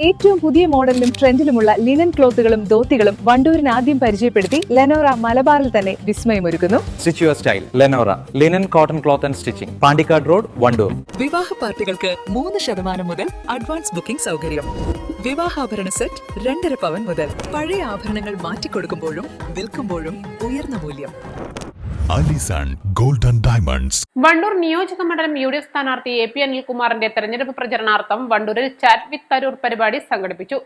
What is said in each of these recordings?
ഏറ്റവും പുതിയ മോഡലിലും ട്രെൻഡിലുമുള്ള ലിനൻ ക്ലോത്തുകളും ധോത്തികളും വണ്ടൂരിന് ആദ്യം പരിചയപ്പെടുത്തി ലെനോറ മലബാറിൽ തന്നെ വിസ്മയമൊരുക്കുന്നു. Stitch your style Lenora linen cotton cloth and stitching, Pandikkad road, Wandoor. വിവാഹ പാർട്ടികൾക്ക് 3% മുതൽ അഡ്വാൻസ് ബുക്കിംഗ് സൗകര്യം. വിവാഹാഭരണ സെറ്റ് 2.5 പവൻ മുതൽ. പഴയ ആഭരണങ്ങൾ മാറ്റിക്കൊടുക്കുമ്പോഴും വിൽക്കുമ്പോഴും ഉയർന്ന മൂല്യം. Allison golden diamonds. വണ്ടൂർ നിയോജക മണ്ഡലം UDF സ്ഥാനാർത്ഥി AP അനിൽകുമാറിന്റെ തെരഞ്ഞെടുപ്പ് പ്രചരണാർത്ഥം വണ്ടൂരിൽ ചാറ്റ് വിത്ത് തരൂർ പരിപാടി സംഘടിപ്പിച്ചു.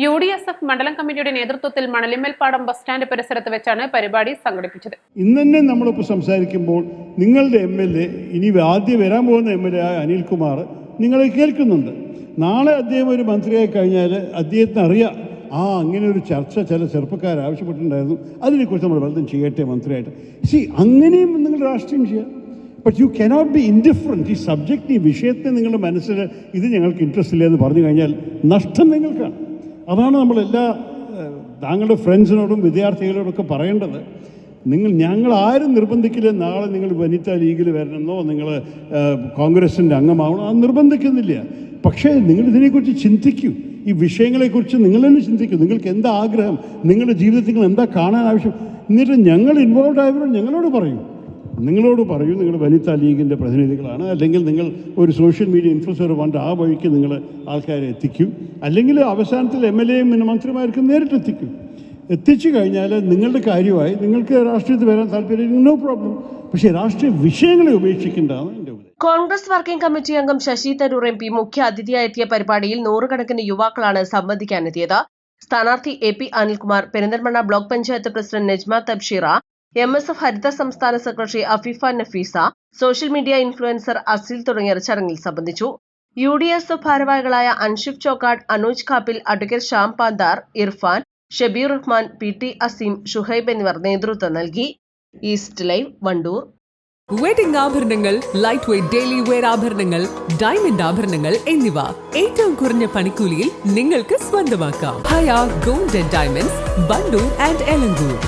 UDSF മണ്ഡലം കമ്മിറ്റിയുടെ നേതൃത്വത്തിൽ മണലിമേൽപ്പാടം ബസ് സ്റ്റാൻഡ് പരിസരത്ത് വെച്ചാണ് പരിപാടി സംഘടിപ്പിച്ചത്. ഇന്ന് തന്നെ നമ്മളിപ്പോൾ സംസാരിക്കുമ്പോൾ നിങ്ങളുടെ MLA, ഇനി ആദ്യം വരാൻ പോകുന്ന MLA ആയ അനിൽകുമാർ നിങ്ങളെ കേൾക്കുന്നുണ്ട്. നാളെ അദ്ദേഹം ഒരു മന്ത്രിയായി കഴിഞ്ഞാൽ അദ്ദേഹത്തിന് അറിയാം, അങ്ങനെ ഒരു ചർച്ച ചില ചെറുപ്പക്കാർ ആവശ്യപ്പെട്ടിട്ടുണ്ടായിരുന്നു, അതിനെക്കുറിച്ച് നമ്മൾ വലുതും ചെയ്യട്ടെ മന്ത്രിയായിട്ട്. അങ്ങനെയും നിങ്ങൾ രാഷ്ട്രീയം ചെയ്യാം. But you cannot be indifferent. ഈ സബ്ജക്റ്റ്, ഈ വിഷയത്തെ നിങ്ങളുടെ മനസ്സിൽ ഇത് ഞങ്ങൾക്ക് ഇൻട്രസ്റ്റ് ഇല്ല എന്ന് പറഞ്ഞു കഴിഞ്ഞാൽ നഷ്ടം നിങ്ങൾക്കാണ്. അതാണ് നമ്മളെല്ലാ താങ്കളുടെ ഫ്രണ്ട്സിനോടും വിദ്യാർത്ഥികളോടൊക്കെ പറയേണ്ടത്. ഞങ്ങൾ ആരും നിർബന്ധിക്കില്ല നാളെ നിങ്ങൾ വനിതാ ലീഗിൽ വരണമെന്നോ നിങ്ങൾ കോൺഗ്രസിൻ്റെ അംഗമാവണോ, അത് നിർബന്ധിക്കുന്നില്ല. പക്ഷേ നിങ്ങൾ ഇതിനെക്കുറിച്ച് ചിന്തിക്കൂ, ഈ വിഷയങ്ങളെക്കുറിച്ച് നിങ്ങൾ തന്നെ ചിന്തിക്കൂ. നിങ്ങൾക്ക് എന്താ ആഗ്രഹം, നിങ്ങളുടെ ജീവിതത്തിൽ നിങ്ങൾ എന്താ കാണാൻ ആവശ്യം, എന്നിട്ട് ഞങ്ങൾ ഇൻവോൾവ് ആയവരോട് നിങ്ങളോട് പറയൂ. നിങ്ങൾ വനിതാ ലീഗിൻ്റെ പ്രതിനിധികളാണ്, അല്ലെങ്കിൽ നിങ്ങൾ ഒരു സോഷ്യൽ മീഡിയ ഇൻഫ്ലുവൻസർ വേണ്ട, ആ വഴിക്ക് നിങ്ങൾ ആൾക്കാരെ എത്തിക്കും. അല്ലെങ്കിൽ അവസാനത്തിൽ MLAയും മന്ത്രിമാർക്കും നേരിട്ട് എത്തിച്ചു കഴിഞ്ഞാൽ നിങ്ങളുടെ കാര്യമായി. നിങ്ങൾക്ക് രാഷ്ട്രീയത്തിൽ വരാൻ താല്പര്യം, നോ പ്രോബ്ലം. പക്ഷേ രാഷ്ട്രീയ വിഷയങ്ങളെ ഉപേക്ഷിക്കേണ്ടതാണ് എൻ്റെ ഉപദേശം. കോൺഗ്രസ് വർക്കിംഗ് കമ്മിറ്റി അംഗം ശശി തരൂർ MP മുഖ്യ അതിഥിയായെത്തിയ പരിപാടിയിൽ 100 കണക്കിന് യുവാക്കളാണ് സംബന്ധിക്കാനെത്തിയത്. സ്ഥാനാർത്ഥി AP Anilkumar, Perinthalmanna block panchayat president Najma Thabsheera, MSF Haritha സംസ്ഥാന secretary Afeefa Nafeesa, social media influencer Asil തുടങ്ങിയവർ ചടങ്ങിൽ സംബന്ധിച്ചു. UDSF ഭാരവാഹികളായ അൻഷിഫ് ചോക്കാട്, അനൂജ് കാപ്പിൽ, അഡ്വക്കേറ്റ് ശ്യാം പാന്താർ, ഇർഫാൻ, ഷബീർ റഹ്മാൻ, PT അസീം, ഷുഹൈബ് എന്നിവർ നേതൃത്വം നൽകി. East Live, Wandoor. വെഡിംഗ് ആഭരണങ്ങൾ, ലൈറ്റ് വെയ്റ്റ് ഡെയിലി വെയർ ആഭരണങ്ങൾ, ഡയമണ്ട് ആഭരണങ്ങൾ എന്നിവ ഏറ്റവും കുറഞ്ഞ പണിക്കൂലിയിൽ നിങ്ങൾക്ക് സ്വന്തമാക്കാം. Haya gold and diamonds, Wandoor and Elankur.